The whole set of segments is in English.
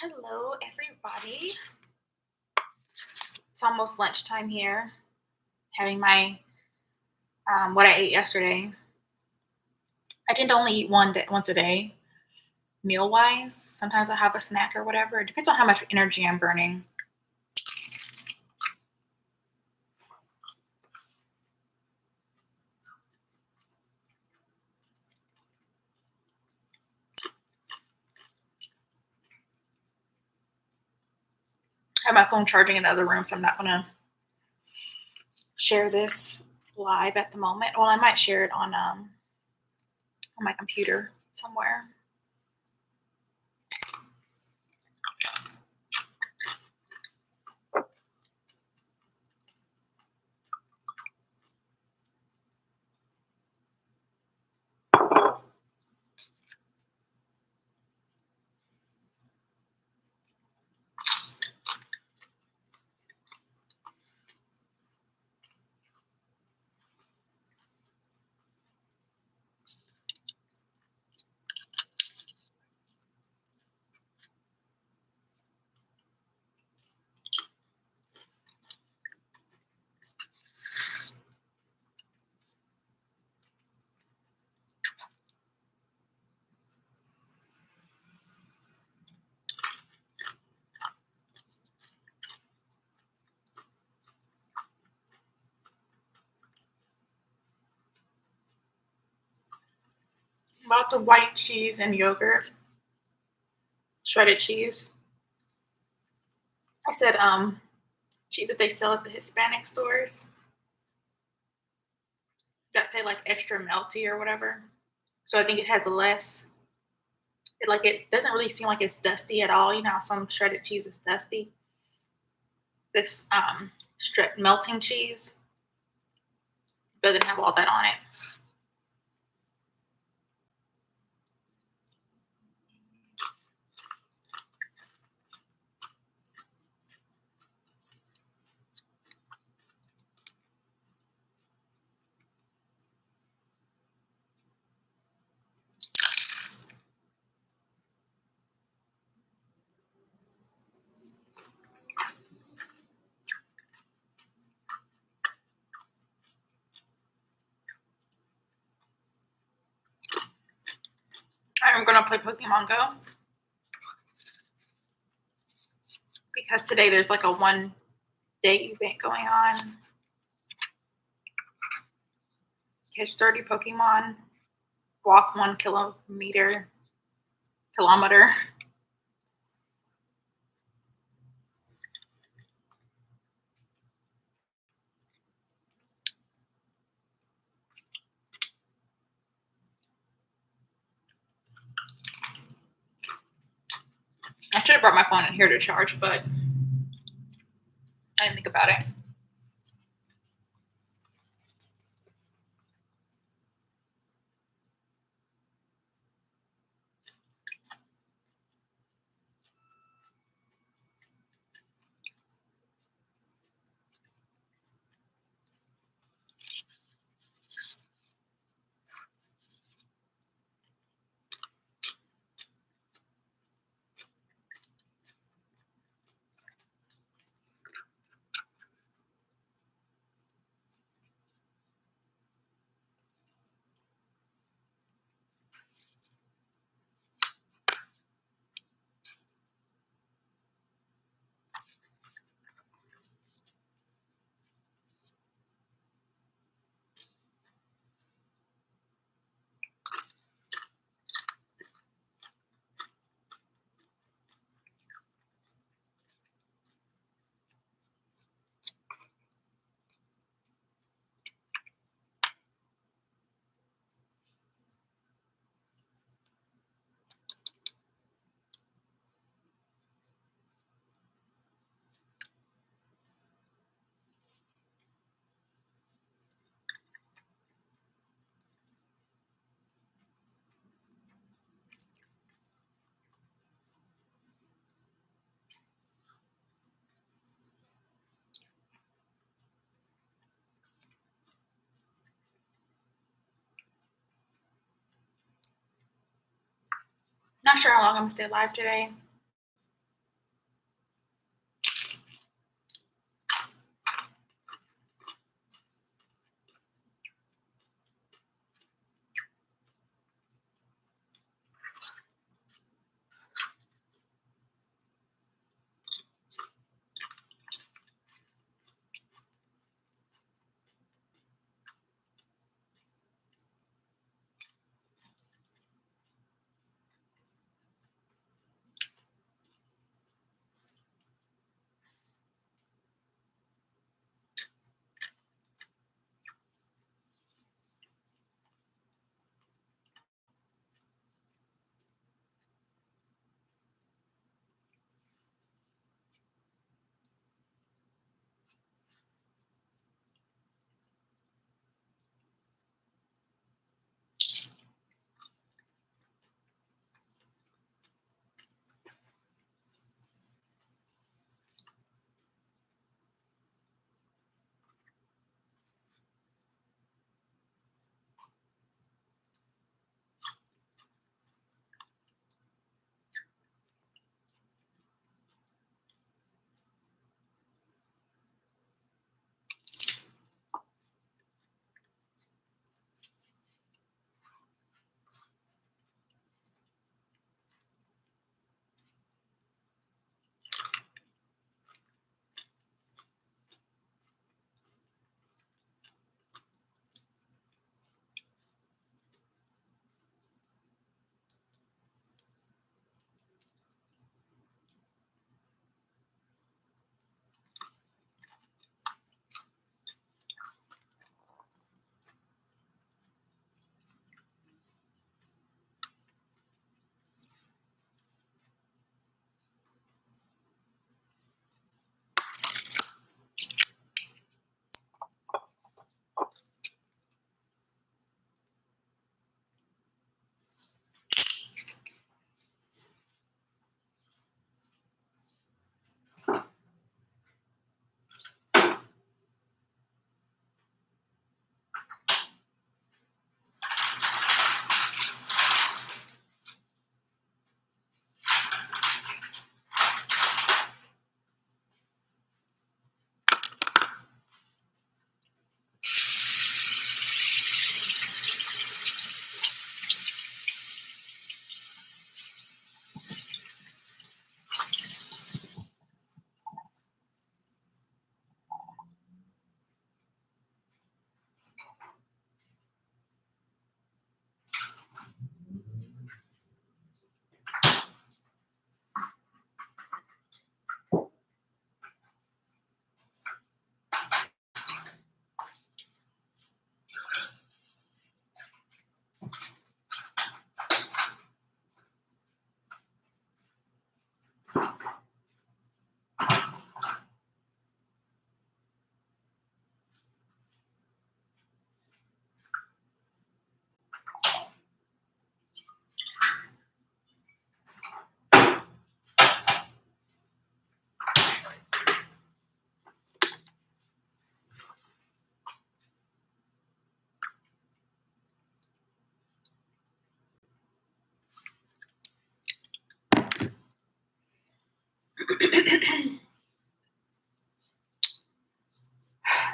Hello, everybody. It's almost lunchtime here. Having my what I ate yesterday. I tend to only eat once a day, meal wise. Sometimes I'll have a snack or whatever. It depends on how much energy I'm burning. I have my phone charging in the other room, so I'm not gonna share this live at the moment. Well, I might share it on my computer somewhere. Lots of white cheese and yogurt, shredded cheese. I said cheese that they sell at the Hispanic stores that say like extra melty or whatever. So I think it has less. It doesn't really seem like it's dusty at all. You know how some shredded cheese is dusty. This melting cheese doesn't have all that on it. I'm gonna play Pokemon Go because today there's like a 1 day event going on. Catch 30 Pokemon, walk 1 kilometer. I should have brought my phone in here to charge, but I didn't think about it. Not sure how long I'm gonna stay live today.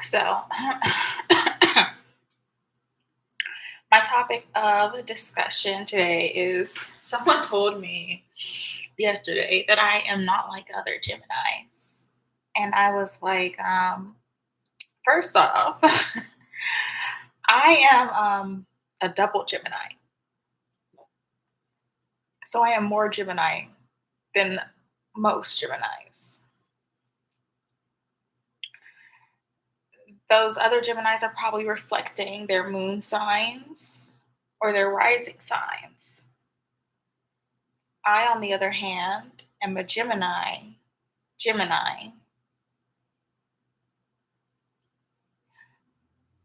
So, my topic of discussion today is someone told me yesterday that I am not like other Geminis. And I was like, first off, I am a double Gemini. So I am more Gemini than most Geminis. Those other Geminis are probably reflecting their moon signs or their rising signs. I, on the other hand, am a Gemini.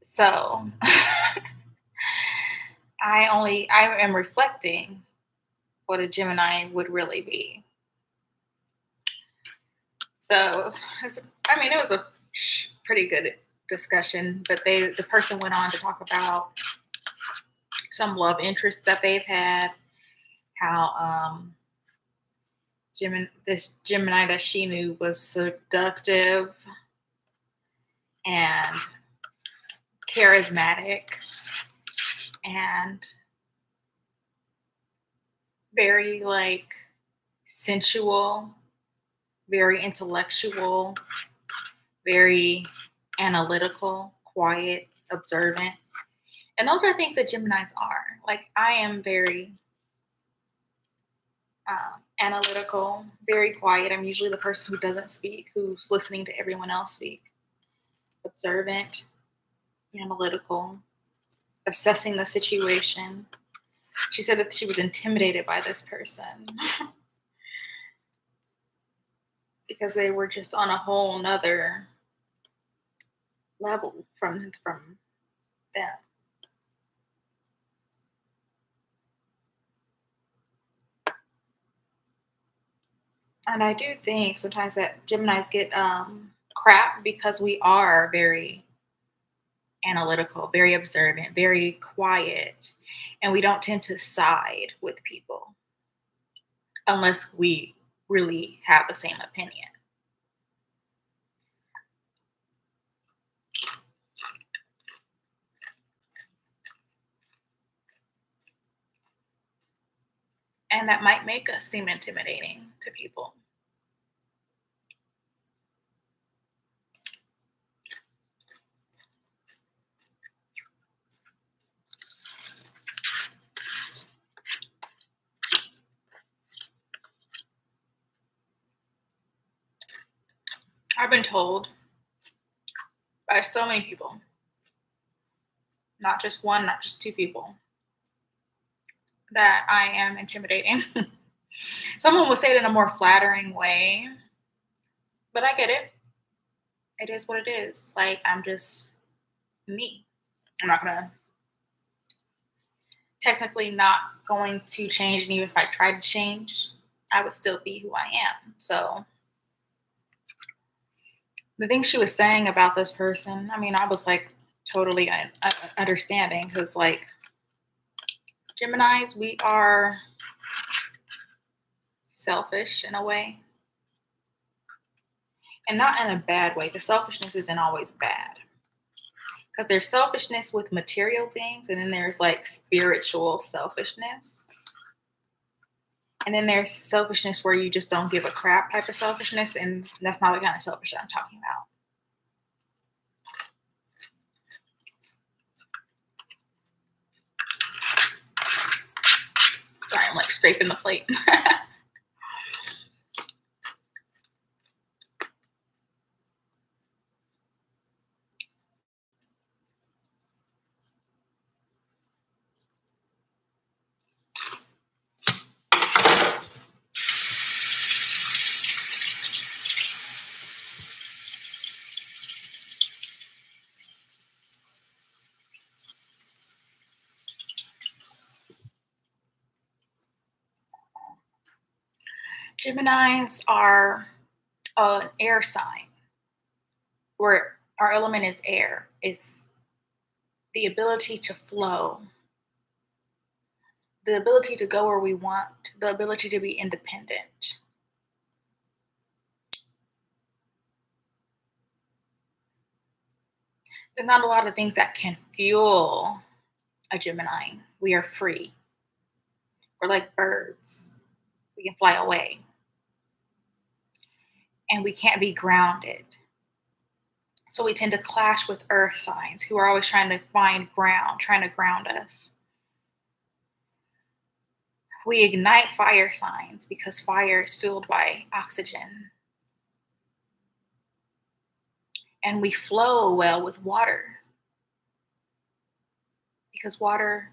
So I am reflecting what a Gemini would really be. So, it was a pretty good discussion, but the person went on to talk about some love interests that they've had, how this Gemini that she knew was seductive and charismatic and very like sensual, very intellectual, very analytical, quiet, observant. And those are things that Geminis are. Like, I am very analytical, very quiet. I'm usually the person who doesn't speak, who's listening to everyone else speak. Observant, analytical, assessing the situation. She said that she was intimidated by this person because they were just on a whole nother level from them. And I do think sometimes that Geminis get crap because we are very analytical, very observant, very quiet, and we don't tend to side with people unless we really have the same opinion. And that might make us seem intimidating to people. I've been told by so many people, not just one, not just two people, that I am intimidating. Someone will say it in a more flattering way, but I get it. It is what it is. Like, I'm just me. I'm not gonna technically not going to change, and even if I tried to change, I would still be who I am. So the things she was saying about this person, I was like totally understanding, because like Geminis, we are selfish in a way, and not in a bad way. The selfishness isn't always bad, because there's selfishness with material things, and then there's like spiritual selfishness. And then there's selfishness where you just don't give a crap type of selfishness, and that's not the kind of selfish I'm talking about. Sorry, I'm like scraping the plate. Geminis are an air sign, where our element is air. It's the ability to flow, the ability to go where we want, the ability to be independent. There's not a lot of things that can fuel a Gemini. We are free. We're like birds. We can fly away. And we can't be grounded. So we tend to clash with earth signs who are always trying to find ground, trying to ground us. We ignite fire signs because fire is fueled by oxygen. And we flow well with water because water,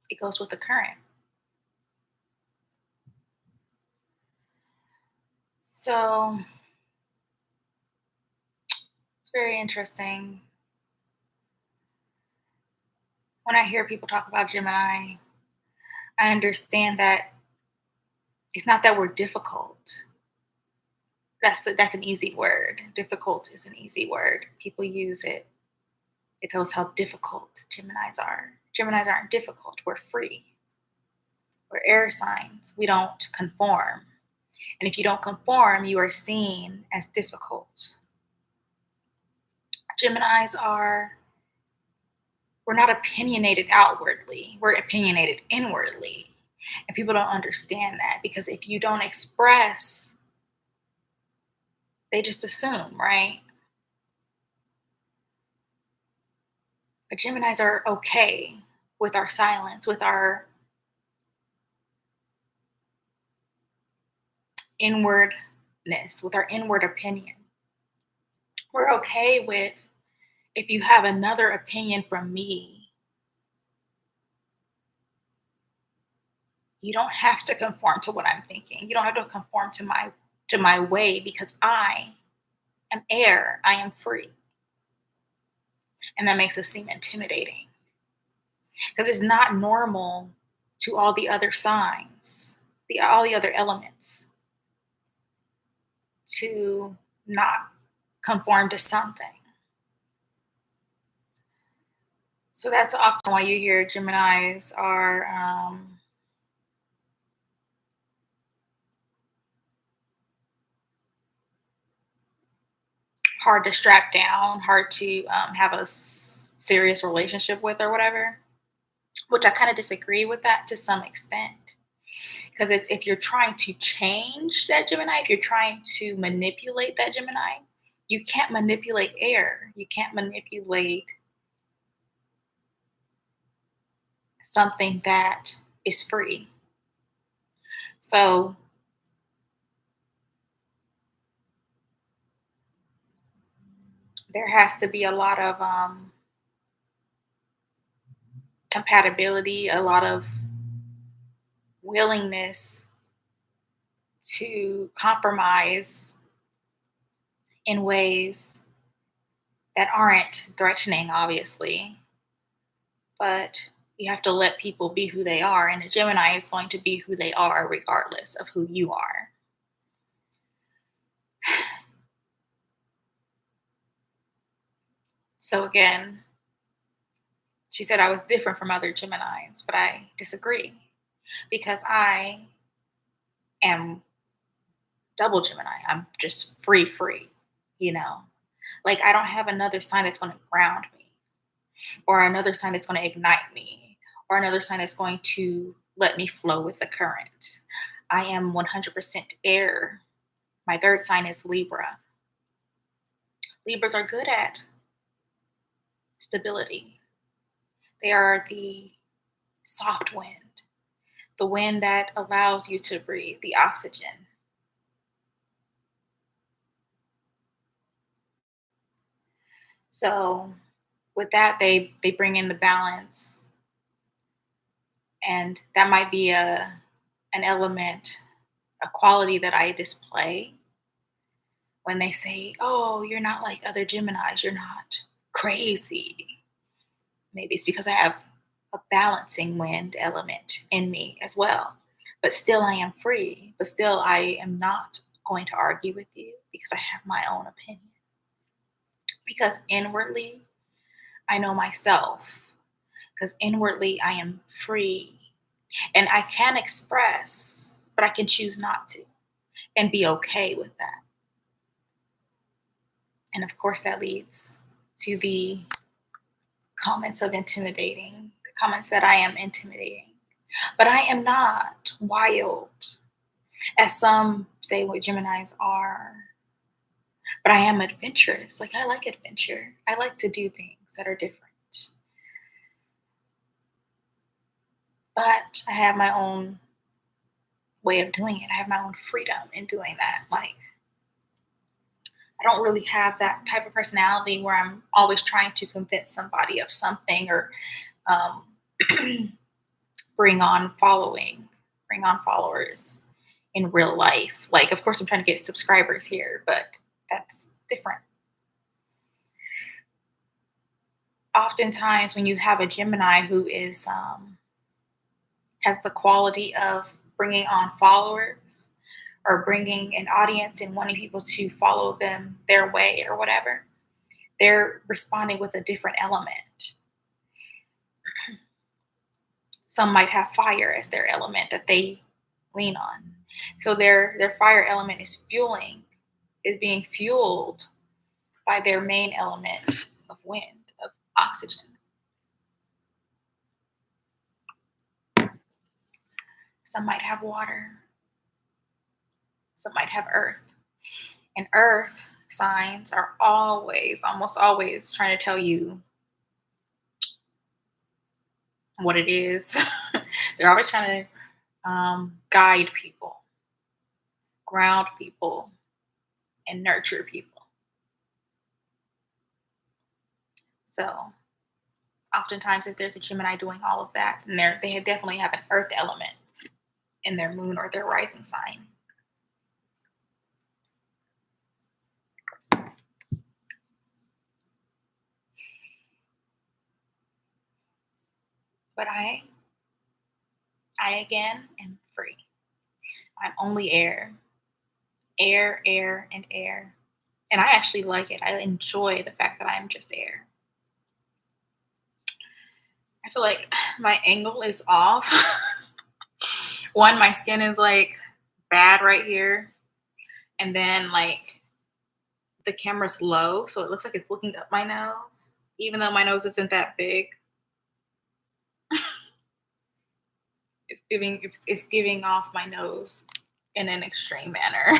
it goes with the current. So it's very interesting. When I hear people talk about Gemini, I understand that it's not that we're difficult. That's an easy word. Difficult is an easy word. People use it. It tells how difficult Geminis are. Geminis aren't difficult. We're free. We're air signs. We don't conform. And if you don't conform, you are seen as difficult. Geminis are, we're not opinionated outwardly. We're opinionated inwardly. And people don't understand that because if you don't express, they just assume, right? But Geminis are okay with our silence, with our inwardness, with our inward opinion. We're okay with if you have another opinion from me, you don't have to conform to what I'm thinking. You don't have to conform to my way because I am air. I am free. And that makes us seem intimidating. Because it's not normal to all the other signs, all the other elements to not conform to something. So that's often why you hear Geminis are hard to strap down, hard to have a serious relationship with, or whatever. Which I kind of disagree with that to some extent. Because it's if you're trying to change that Gemini, if you're trying to manipulate that Gemini, you can't manipulate air. You can't manipulate something that is free. So there has to be a lot of compatibility, a lot of willingness to compromise in ways that aren't threatening, obviously, but you have to let people be who they are, and a Gemini is going to be who they are regardless of who you are. So again, she said I was different from other Geminis, but I disagree because I am double Gemini. I'm just free, you know. Like I don't have another sign that's going to ground me, or another sign that's going to ignite me, or another sign that's going to let me flow with the current. I am 100% air. My third sign is Libra. Libras are good at stability. They are the soft wind, the wind that allows you to breathe, the oxygen. So with that, they bring in the balance, and that might be an element, a quality that I display when they say, "Oh, you're not like other Geminis. You're not crazy." Maybe it's because I have a balancing wind element in me as well. But still, I am free. But still, I am not going to argue with you because I have my own opinion. Because inwardly, I know myself. Because inwardly, I am free. And I can express, but I can choose not to and be okay with that. And of course, that leads to the comments of intimidating, the comments that I am intimidating. But I am not wild, as some say what Geminis are. But I am adventurous. Like, I like adventure. I like to do things that are different. But I have my own way of doing it. I have my own freedom in doing that. Like, I don't really have that type of personality where I'm always trying to convince somebody of something or um, bring on bring on followers in real life. Like, of course, I'm trying to get subscribers here, but that's different. Oftentimes, when you have a Gemini who is has the quality of bringing on followers or bringing an audience and wanting people to follow them their way or whatever, they're responding with a different element. Some might have fire as their element that they lean on. So their fire element is being fueled by their main element of wind, of oxygen. Some might have water. Some might have earth. And earth signs are almost always trying to tell you what it is. They're always trying to guide people, ground people, and nurture people. So oftentimes, if there's a Gemini doing all of that, then they definitely have an earth element in their moon or their rising sign. But I again am free. I'm only air, air, and air. And I actually like it. I enjoy the fact that I am just air. I feel like my angle is off. One, my skin is like bad right here. And then like the camera's low, so it looks like it's looking up my nose, even though my nose isn't that big. It's giving off my nose in an extreme manner.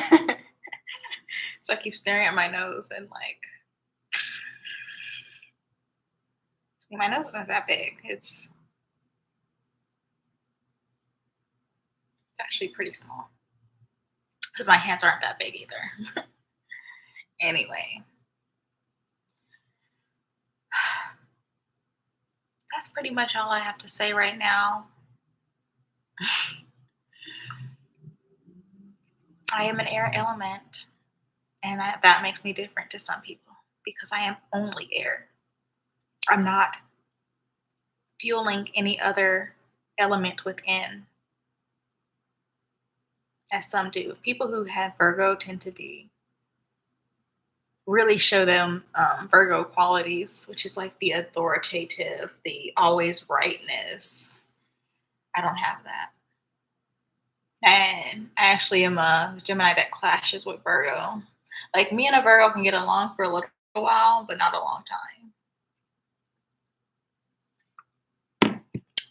So I keep staring at my nose and like my nose isn't that big. It's actually pretty small because my hands aren't that big either. Anyway, that's pretty much all I have to say right now. I am an air element, and that makes me different to some people because I am only air. I'm not fueling any other element within, as some do. People who have Virgo tend to be really show them Virgo qualities, which is like the authoritative, the always rightness. I don't have that. And I actually am a Gemini that clashes with Virgo. Like me and a Virgo can get along for a little while, but not a long time.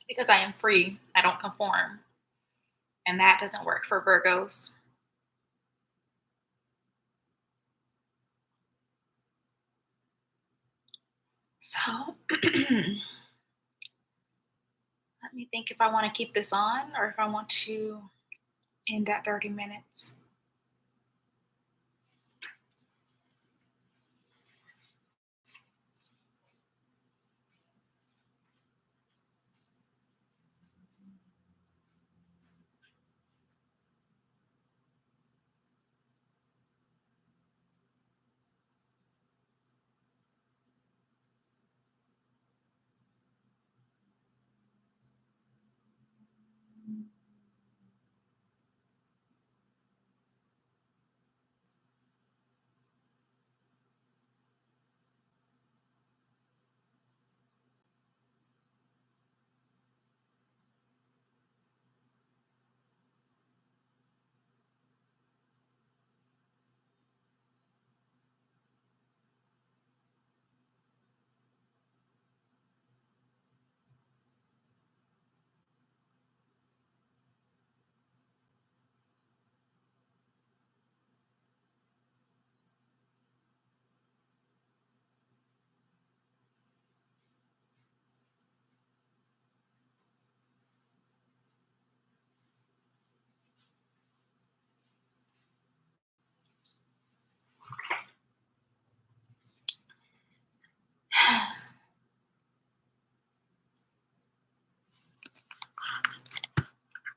Because I am free, I don't conform. And that doesn't work for Virgos. So let me think if I want to keep this on or if I want to end at 30 minutes.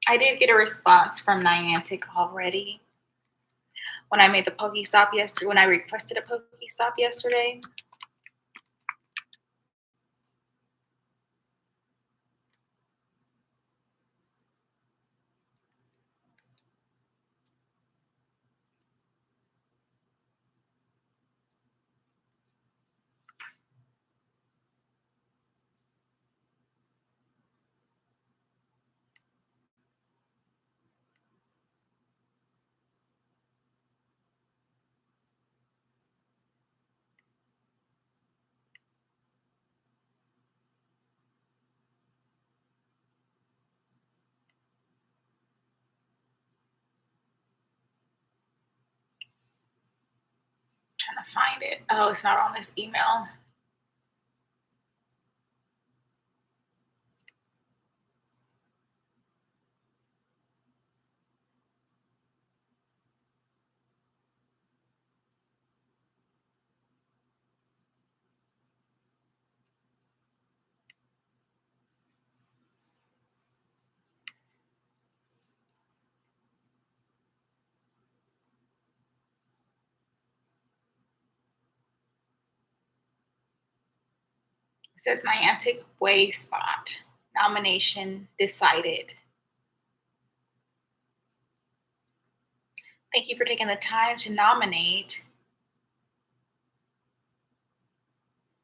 I did get a response from Niantic already when I made the Pokestop yesterday. When I requested a Pokestop yesterday, trying to find it. Oh, it's not on this email. It says Niantic Way Spot. Nomination decided. Thank you for taking the time to nominate.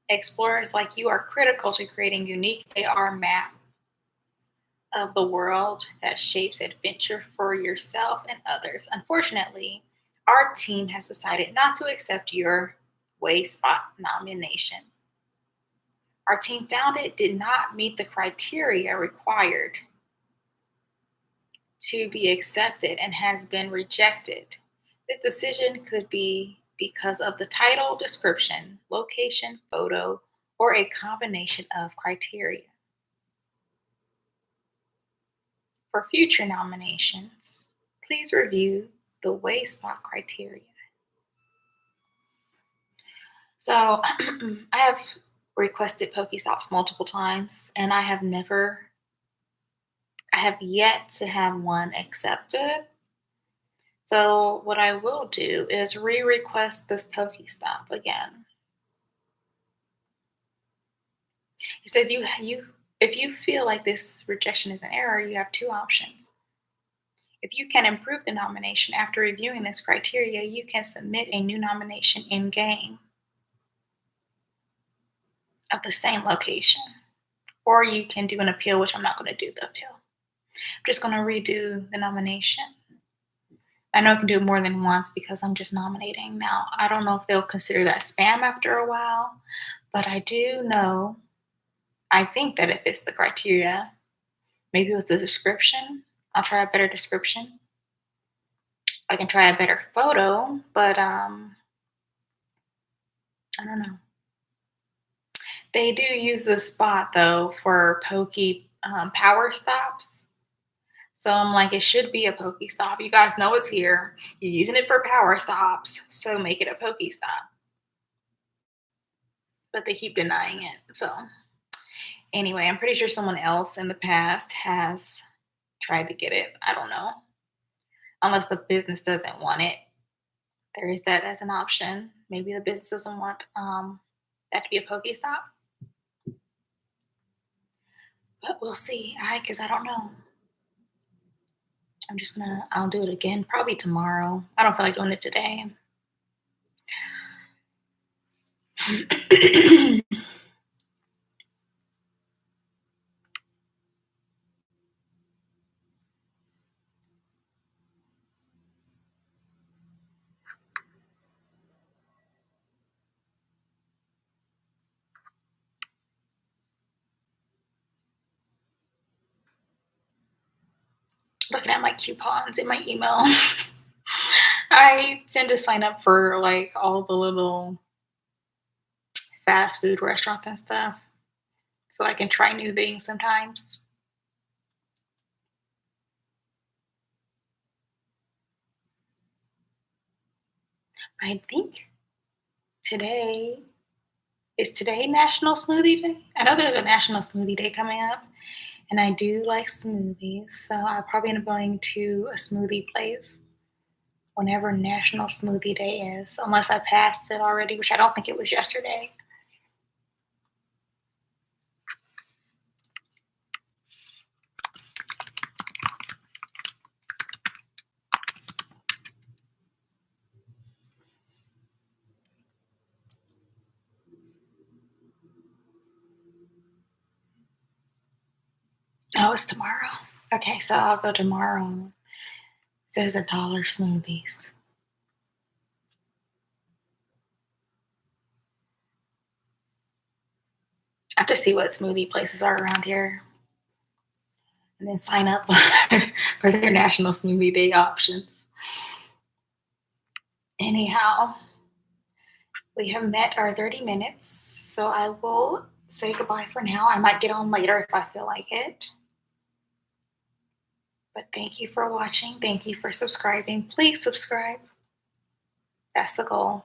Explorers like you are critical to creating unique AR map of the world that shapes adventure for yourself and others. Unfortunately, our team has decided not to accept your Way Spot nomination. Our team found it did not meet the criteria required to be accepted and has been rejected. This decision could be because of the title, description, location, photo, or a combination of criteria. For future nominations, please review the Way Spot criteria. So I have requested Pokestops multiple times, and I have yet to have one accepted. So what I will do is re-request this Pokestop again. It says you if you feel like this rejection is an error, you have two options. If you can improve the nomination after reviewing this criteria, you can submit a new nomination in game of the same location. Or you can do an appeal, which I'm not going to do the appeal. I'm just going to redo the nomination. I know I can do it more than once because I'm just nominating. Now, I don't know if they'll consider that spam after a while, but I do know, I think that it fits the criteria. Maybe it was the description. I'll try a better description. I can try a better photo, but I don't know. They do use the spot though for power stops. So I'm like, it should be a Pokestop. You guys know it's here. You're using it for power stops, so make it a Pokestop. But they keep denying it. So anyway, I'm pretty sure someone else in the past has tried to get it. I don't know. Unless the business doesn't want it. There is that as an option. Maybe the business doesn't want that to be a Pokestop. But we'll see. Because I don't know. I'll do it again probably tomorrow. I don't feel like doing it today. Looking at my coupons in my email. I tend to sign up for like all the little fast food restaurants and stuff so I can try new things sometimes. I think today is today National Smoothie Day. I know there's a National Smoothie Day coming up, And I do like smoothies, so I'll probably end up going to a smoothie place whenever National Smoothie Day is, unless I passed it already, which I don't think it was yesterday. Oh, it's tomorrow. Okay, so I'll go tomorrow. There's a dollar smoothies. I have to see what smoothie places are around here and then sign up for their National Smoothie Day options. Anyhow, we have met our 30 minutes, so I will say goodbye for now. I might get on later if I feel like it. But thank you for watching. Thank you for subscribing. Please subscribe. That's the goal.